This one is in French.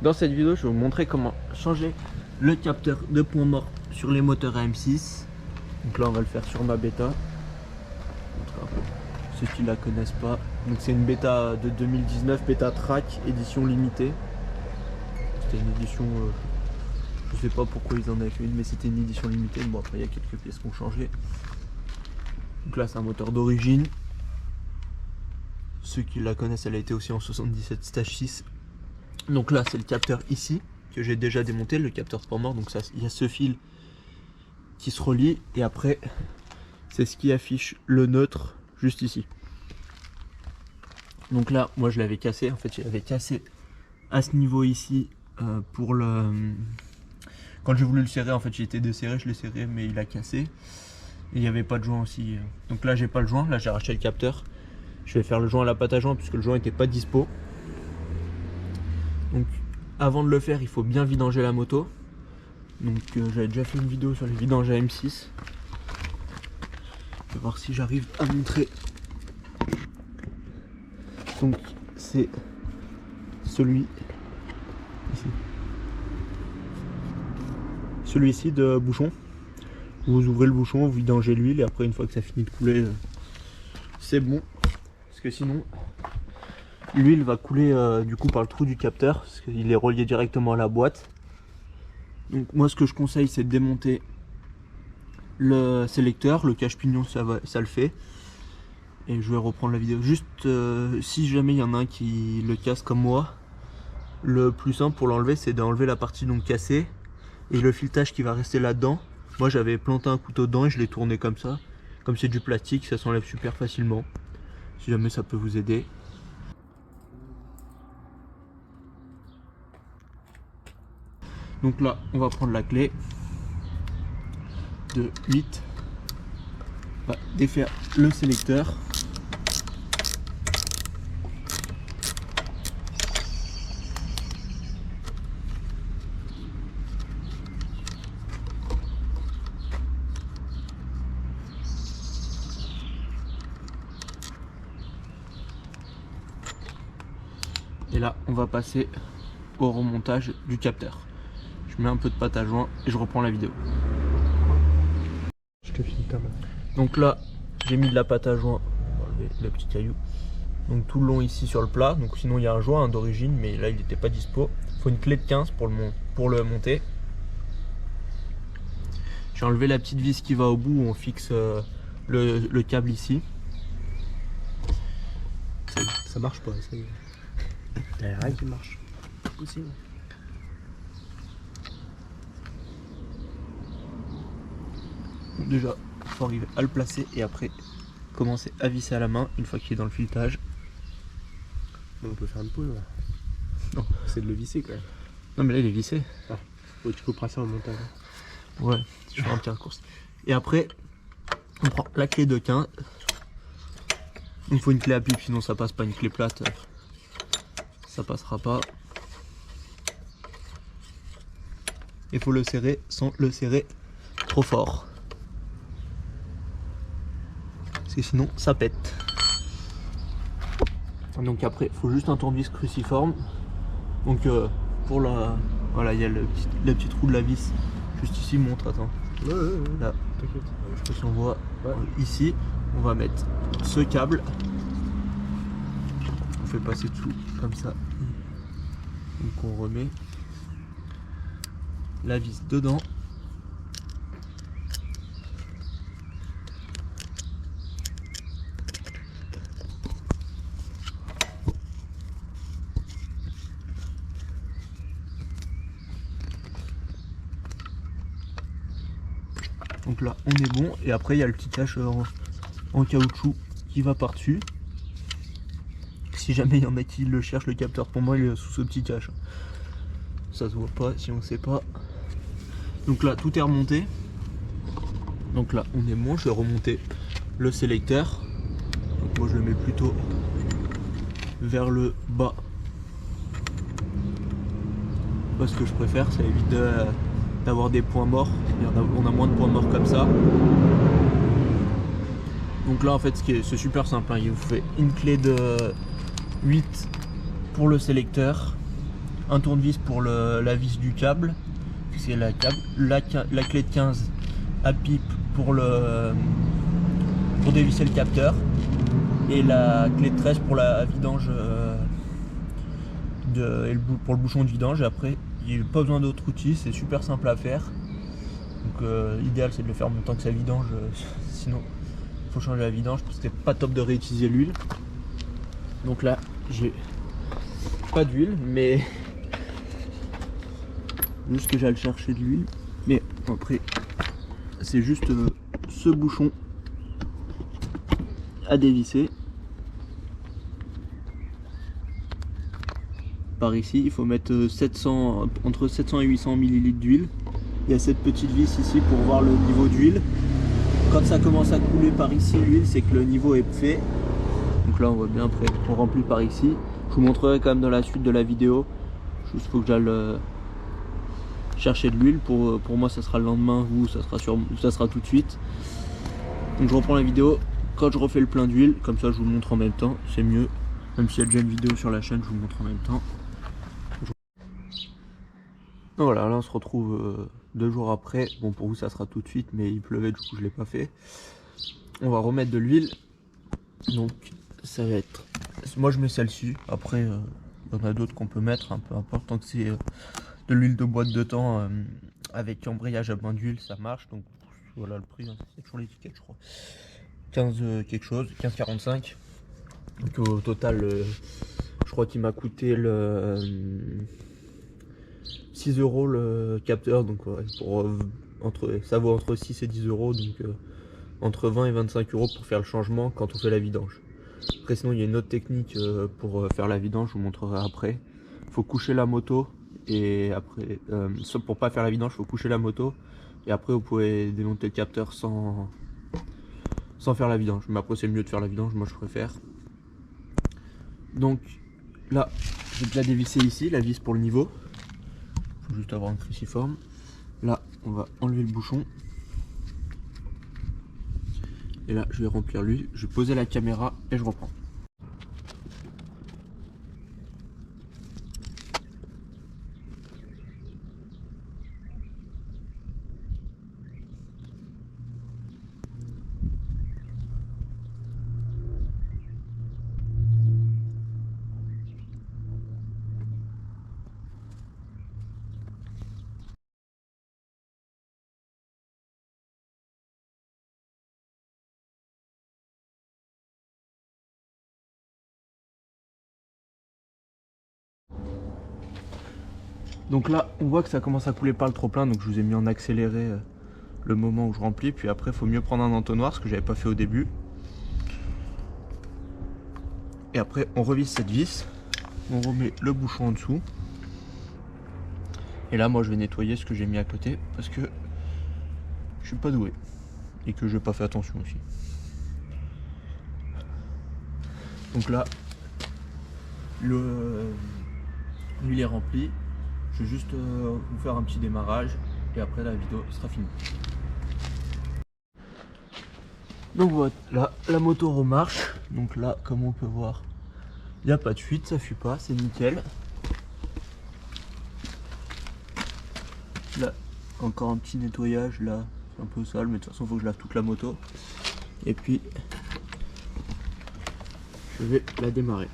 Dans cette vidéo, je vais vous montrer comment changer le capteur de point mort sur les moteurs AM6. Donc là, on va le faire sur ma bêta. Ceux qui la connaissent pas. Donc c'est une bêta de 2019, bêta track, édition limitée. C'était une édition, je sais pas pourquoi ils en avaient fait une, mais c'était une édition limitée. Bon, après il y a quelques pièces qui ont changé. Donc là, c'est un moteur d'origine. Ceux qui la connaissent, elle a été aussi en 77 stage 6. Donc là, c'est le capteur ici que j'ai déjà démonté, le capteur point mort. Donc ça, il y a ce fil qui se relie et après, c'est ce qui affiche le neutre juste ici. Donc là, moi je l'avais cassé. En fait, je l'avais cassé à ce niveau ici pour le. Quand j'ai voulu le serrer, en fait, j'ai été desserré, je l'ai serré, mais il a cassé. Et il n'y avait pas de joint aussi. Donc là, j'ai pas le joint. Là, j'ai racheté le capteur. Je vais faire le joint à la pâte à joint puisque le joint n'était pas dispo. Donc avant de le faire, il faut bien vidanger la moto. Donc j'avais déjà fait une vidéo sur les vidanges AM6. Je vais voir si j'arrive à montrer. Donc c'est celui ici. Celui-ci de bouchon. Vous ouvrez le bouchon, vous vidangez l'huile et après une fois que ça finit de couler, c'est bon. Parce que sinon l'huile va couler du coup par le trou du capteur parce qu'il est relié directement à la boîte. Donc moi ce que je conseille, c'est de démonter le sélecteur, le cache-pignon ça le fait. Et je vais reprendre la vidéo. Juste si jamais il y en a un qui le casse comme moi, le plus simple pour l'enlever, c'est d'enlever la partie donc cassée et le filetage qui va rester là-dedans. Moi j'avais planté un couteau dedans et je l'ai tourné comme ça. Comme c'est du plastique, ça s'enlève super facilement. Si jamais ça peut vous aider. Donc là, on va prendre la clé de 8, on va défaire le sélecteur. Et là, on va passer au remontage du capteur. Je mets un peu de pâte à joint et je reprends la vidéo. Je te filme ta main. Donc là, j'ai mis de la pâte à joint, on va enlever le petit caillou. Donc tout le long ici sur le plat. Donc sinon il y a un joint d'origine, mais là il n'était pas dispo. Il faut une clé de 15 pour le monter. J'ai enlevé la petite vis qui va au bout où on fixe le câble ici. Ça marche pas, ça y est. Il n'y a rien qui marche. C'est possible. Donc déjà, il faut arriver à le placer et après commencer à visser à la main une fois qu'il est dans le filetage. On peut faire une pause là. Non, c'est de le visser quand même. Non mais là il est vissé. Ah. Ouais, tu couperas ça au montage. Ouais, je fais un petit raccourci. Et après, on prend la clé de 15. Il faut une clé à pipe, sinon ça passe pas. Une clé plate, ça passera pas. Il faut le serrer sans le serrer trop fort. Parce que sinon ça pète. Donc après, il faut juste un tournevis cruciforme. Donc pour la... Voilà, il y a le petit trou de la vis juste ici, montre, attends. Ouais. Là, T'inquiète. je sais pas si on voit. Ouais. Ici, on va mettre ce câble. On fait passer dessous comme ça. Donc on remet la vis dedans. Donc là on est bon et après il y a le petit cache en caoutchouc qui va par dessus. Si jamais il y en a qui le cherchent, le capteur pour moi il est sous ce petit cache. Ça se voit pas si on ne sait pas. Donc là tout est remonté. Donc là on est bon, je vais remonter le sélecteur. Donc moi je le mets plutôt vers le bas. Parce que je préfère, ça évite d'avoir des points morts. On a moins de points morts comme ça. Donc là en fait c'est super simple, hein. Il vous fait une clé de 8 pour le sélecteur, un tournevis pour la vis du câble, c'est la clé de 15 à pipe pour dévisser le capteur, et la clé de 13 pour la vidange pour le bouchon de vidange. Et après il n'y a pas besoin d'autres outils, c'est super simple à faire. Donc l'idéal c'est de le faire en même temps que sa vidange, sinon il faut changer la vidange parce que c'est pas top de réutiliser l'huile. Donc là j'ai pas d'huile, mais juste que j'aille chercher de l'huile. Mais après c'est juste ce bouchon à dévisser. Par ici il faut mettre entre 700 et 800 ml d'huile. Il y a cette petite vis ici pour voir le niveau d'huile. Quand ça commence à couler par ici l'huile, c'est que le niveau est fait. Donc là on voit bien, après on remplit par ici. Je vous montrerai quand même dans la suite de la vidéo. Juste faut que j'aille chercher de l'huile. Pour moi ça sera le lendemain, vous ça sera tout de suite. Donc je reprends la vidéo quand je refais le plein d'huile, comme ça je vous le montre en même temps, c'est mieux. Même s'il y a déjà une vidéo sur la chaîne, je vous le montre en même temps. Donc voilà, là on se retrouve 2 jours après. Bon, pour vous ça sera tout de suite, mais il pleuvait, du coup je l'ai pas fait. On va remettre de l'huile. Donc ça va être, moi je mets celle-ci. Après il y en a d'autres qu'on peut mettre, un peu importe, tant que c'est de l'huile de boîte de temps avec embrayage à bain d'huile, ça marche. Donc voilà le prix, hein. C'est toujours l'étiquette je crois, 15 quelque chose, 15,45. Donc au total je crois qu'il m'a coûté 6 € le capteur. Donc ouais, ça vaut entre 6 et 10 €, donc entre 20 et 25 € pour faire le changement quand on fait la vidange. Après sinon il y a une autre technique pour faire la vidange, je vous montrerai après. Il faut coucher la moto, et après pour pas faire la vidange il faut coucher la moto, et après vous pouvez démonter le capteur sans faire la vidange. Mais après c'est mieux de faire la vidange, moi je préfère. Donc là j'ai déjà dévissé ici la vis pour le niveau. Il faut juste avoir un cruciforme. Là on va enlever le bouchon. Et là je vais remplir l'huile. Je vais poser la caméra et je reprends. Donc là on voit que ça commence à couler par le trop plein, donc je vous ai mis en accéléré le moment où je remplis. Puis après il faut mieux prendre un entonnoir, ce que j'avais pas fait au début. Et après on revisse cette vis, on remet le bouchon en dessous. Et là moi je vais nettoyer ce que j'ai mis à côté parce que je suis pas doué et que je n'ai pas fait attention aussi. Donc là l'huile est remplie. Je vais juste vous faire un petit démarrage et après la vidéo sera finie. Donc voilà, là la moto remarche. Donc là comme on peut voir, il n'y a pas de fuite, ça fuit pas, c'est nickel. Là encore un petit nettoyage, là c'est un peu sale, mais de toute façon il faut que je lave toute la moto. Et puis je vais la démarrer.